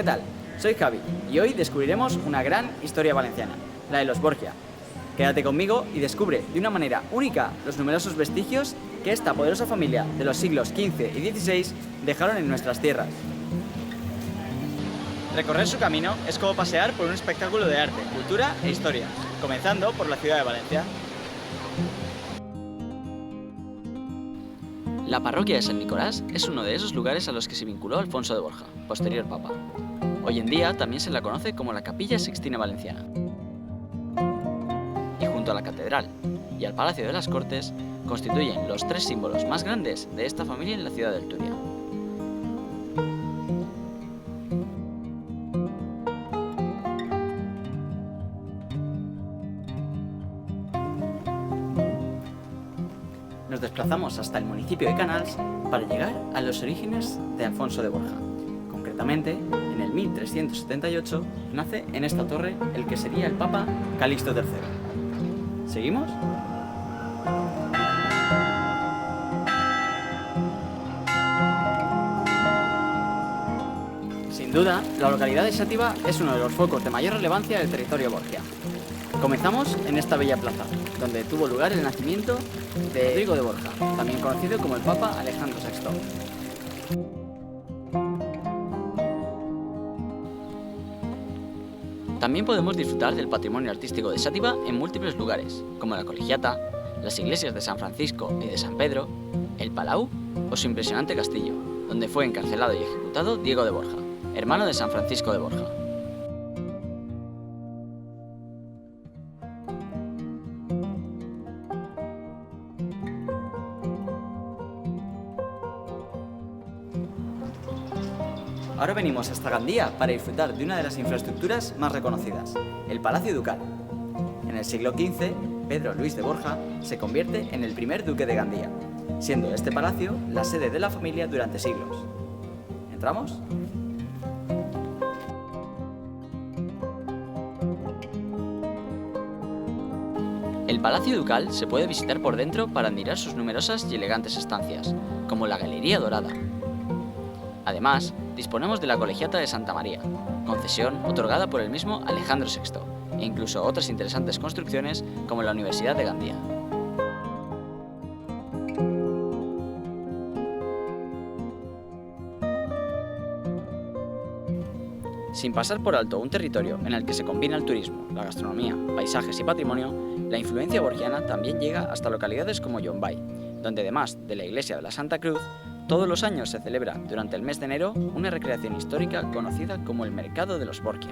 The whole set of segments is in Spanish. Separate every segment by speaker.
Speaker 1: ¿qué tal? Soy Javi y hoy descubriremos una gran historia valenciana, la de los Borgia. Quédate conmigo y descubre de una manera única los numerosos vestigios que esta poderosa familia de los siglos XV y XVI dejaron en nuestras tierras. Recorrer su camino es como pasear por un espectáculo de arte, cultura e historia, comenzando por la ciudad de Valencia.
Speaker 2: La parroquia de San Nicolás es uno de esos lugares a los que se vinculó Alfonso de Borja, posterior papa. Hoy en día también se la conoce como la Capilla Sixtina Valenciana. Y junto a la catedral y al Palacio de las Cortes, constituyen los tres símbolos más grandes de esta familia en la ciudad del Turia.
Speaker 1: Nos desplazamos hasta el municipio de Canals para llegar a los orígenes de Alfonso de Borja. Concretamente, en el 1378 nace en esta torre el que sería el Papa Calixto III. ¿Seguimos? Sin duda, la localidad de Xàtiva es uno de los focos de mayor relevancia del territorio borgia. Comenzamos en esta bella plaza, donde tuvo lugar el nacimiento de Rodrigo de Borja, también conocido como el Papa Alejandro VI.
Speaker 2: También podemos disfrutar del patrimonio artístico de Xàtiva en múltiples lugares, como la Colegiata, las iglesias de San Francisco y de San Pedro, el Palau o su impresionante castillo, donde fue encarcelado y ejecutado Diego de Borja, hermano de San Francisco de Borja.
Speaker 1: Ahora venimos hasta Gandía para disfrutar de una de las infraestructuras más reconocidas, el Palacio Ducal. En el siglo XV, Pedro Luis de Borja se convierte en el primer duque de Gandía, siendo este palacio la sede de la familia durante siglos. ¿Entramos?
Speaker 2: El Palacio Ducal se puede visitar por dentro para admirar sus numerosas y elegantes estancias, como la Galería Dorada. Además, disponemos de la Colegiata de Santa María, concesión otorgada por el mismo Alejandro VI, e incluso otras interesantes construcciones como la Universidad de Gandía. Sin pasar por alto un territorio en el que se combina el turismo, la gastronomía, paisajes y patrimonio, la influencia borgiana también llega hasta localidades como Llombai, donde además de la iglesia de la Santa Cruz, todos los años se celebra durante el mes de enero una recreación histórica conocida como el Mercado de los Borgia.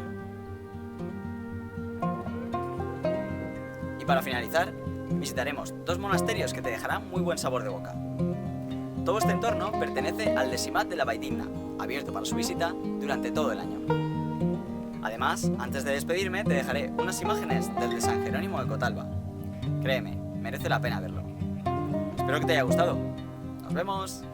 Speaker 1: Y para finalizar, visitaremos dos monasterios que te dejarán muy buen sabor de boca. Todo este entorno pertenece al Decimat de la Valldigna, abierto para su visita durante todo el año. Además, antes de despedirme, te dejaré unas imágenes del de San Jerónimo de Cotalba. Créeme, merece la pena verlo. Espero que te haya gustado. ¡Nos vemos!